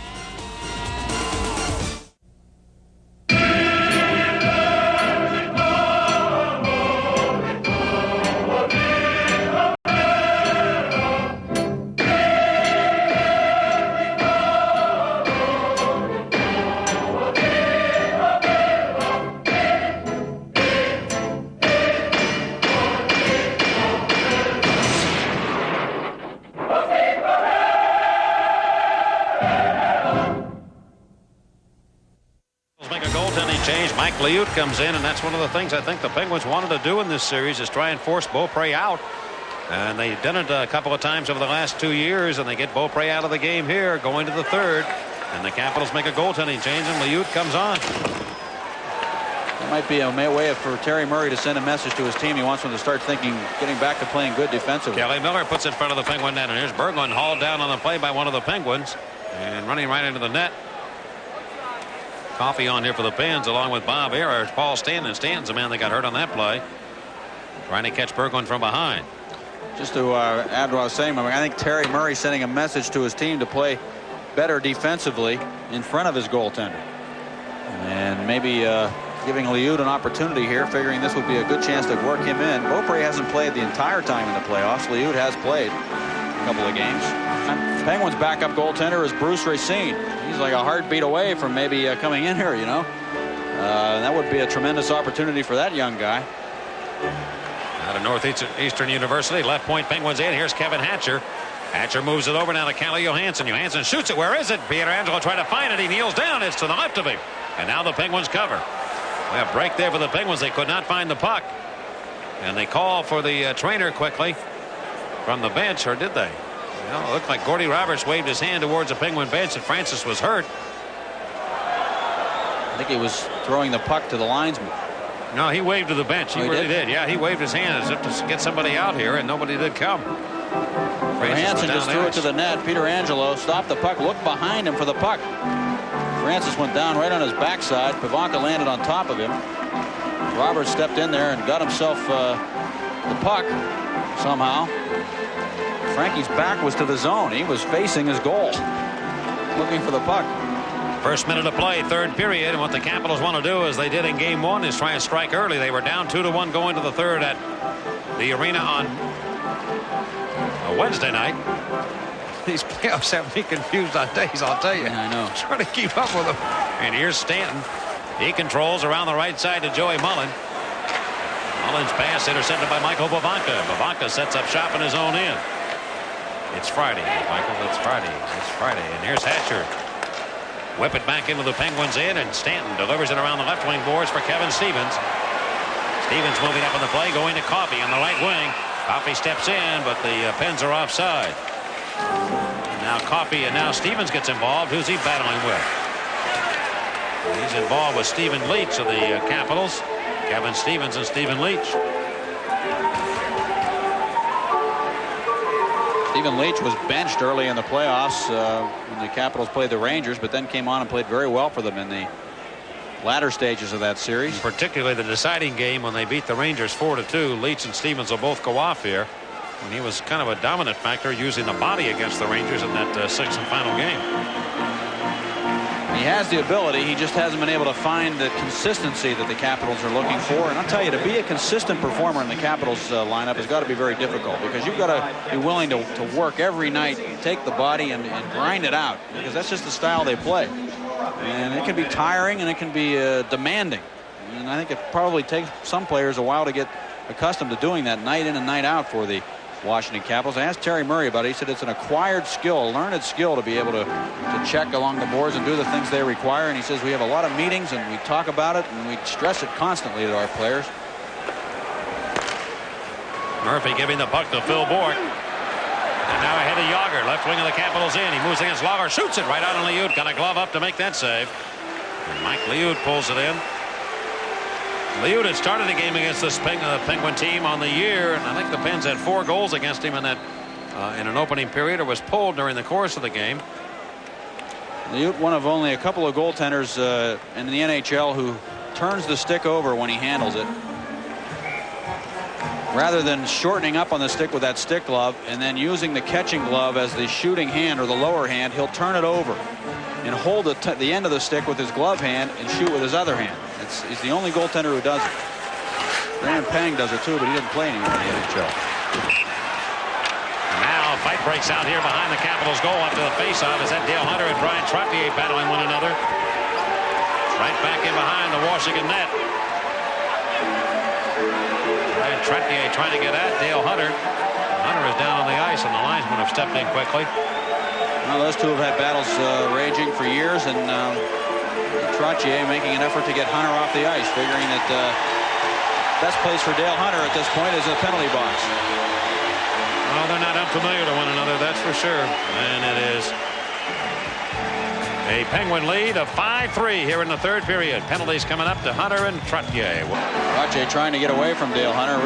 Liut comes in, and that's one of the things I think the Penguins wanted to do in this series is try and force Beaupre out. And they've done it a couple of times over the last 2 years, and they get Beaupre out of the game here, going to the third. And the Capitals make a goaltending change, and Liut comes on. It might be a way for Terry Murray to send a message to his team. He wants them to start thinking, getting back to playing good defensively. Kelly Miller puts in front of the Penguin net, and here's Berglund hauled down on the play by one of the Penguins, and running right into the net. Coffey on here for the Pens, along with Bob Ayers, Paul Stanton. Stanton's the man that got hurt on that play, trying to catch Berglund from behind. Just to add to what I was saying, I think Terry Murray sending a message to his team to play better defensively in front of his goaltender, and maybe giving Liut an opportunity here, figuring this would be a good chance to work him in. Beaupre hasn't played the entire time in the playoffs. Liut has played a couple of games. Penguins' backup goaltender is Bruce Racine. He's like a heartbeat away from maybe coming in here, you know. That would be a tremendous opportunity for that young guy. Out of Northeastern University, left point Penguins in. Here's Kevin Hatcher. Hatcher moves it over now to Calle Johansson. Johansson shoots it. Where is it? Pietrangelo tried to find it. He kneels down. It's to the left of him. And now the Penguins cover. Well, a break there for the Penguins. They could not find the puck. And they call for the trainer quickly from the bench, or did they? Well, it looked like Gordy Roberts waved his hand towards the Penguin bench, and Francis was hurt. I think he was throwing the puck to the linesman. No, he waved to the bench. He really did. Yeah, he waved his hand as if to get somebody out here, and nobody did come. Johansson just threw it to the net. Pietrangelo stopped the puck, looked behind him for the puck. Francis went down right on his backside. Pavanka landed on top of him. Roberts stepped in there and got himself the puck somehow. Frankie's back was to the zone. He was facing his goal, looking for the puck. First minute of play, third period, and what the Capitals want to do, as they did in Game 1, is try and strike early. They were down 2-1 going to the third at the arena on a Wednesday night. These playoffs have me confused on days, I'll tell you. Yeah, I know. Trying to keep up with them. And here's Stanton. He controls around the right side to Joey Mullen. Mullen's pass intercepted by Michael Pavanka. Pavanka sets up shop in his own end. It's Friday, Michael. It's Friday. It's Friday. And here's Hatcher. Whip it back into the Penguins in, and Stanton delivers it around the left wing boards for Kevin Stevens. Stevens moving up on the play, going to Coffey on the right wing. Coffey steps in, but the Pens are offside. Now Coffey, and now Stevens gets involved. Who's he battling with? He's involved with Stephen Leach of the Capitals. Kevin Stevens and Stephen Leach. Stephen Leach was benched early in the playoffs when the Capitals played the Rangers, but then came on and played very well for them in the latter stages of that series. And particularly the deciding game when they beat the Rangers 4-2. Leach and Stevens will both go off here, when he was kind of a dominant factor using the body against the Rangers in that sixth and final game. He has the ability. He just hasn't been able to find the consistency that the Capitals are looking for. And I'll tell you, to be a consistent performer in the Capitals lineup has got to be very difficult, because you've got to be willing to work every night, take the body and grind it out, because that's just the style they play. And it can be tiring and it can be demanding. And I think it probably takes some players a while to get accustomed to doing that night in and night out for the Washington Capitals. I asked Terry Murray about it. He said it's an acquired skill, a learned skill, to be able to check along the boards and do the things they require. And he says we have a lot of meetings and we talk about it and we stress it constantly to our players. Murphy giving the puck to Phil Bourque. And now ahead of Yager, left wing of the Capitals in. He moves against Lager, shoots it right out on Liut. Got a glove up to make that save. And Mike Liut pulls it in. Liut had started a game against this Penguin team on the year, and I think the Pens had 4 goals against him in that in an opening period, or was pulled during the course of the game. Liut, one of only a couple of goaltenders in the NHL who turns the stick over when he handles it, rather than shortening up on the stick with that stick glove and then using the catching glove as the shooting hand or the lower hand. He'll turn it over and hold the end of the stick with his glove hand and shoot with his other hand. He's the only goaltender who does it. Darren Pang does it too, but he doesn't play anymore in the NHL. Now a fight breaks out here behind the Capitals goal after the faceoff. Is that Dale Hunter and Brian Trottier battling one another? Right back in behind the Washington net. Brian Trottier trying to get at Dale Hunter. Hunter is down on the ice, and the linesmen have stepped in quickly. Well, those two have had battles raging for years, and Trottier making an effort to get Hunter off the ice, figuring that best place for Dale Hunter at this point is a penalty box. Well, they're not unfamiliar to one another, that's for sure. And it is a Penguin lead of 5-3 here in the third period. Penalties coming up to Hunter and Trottier. Trottier trying to get away from Dale Hunter.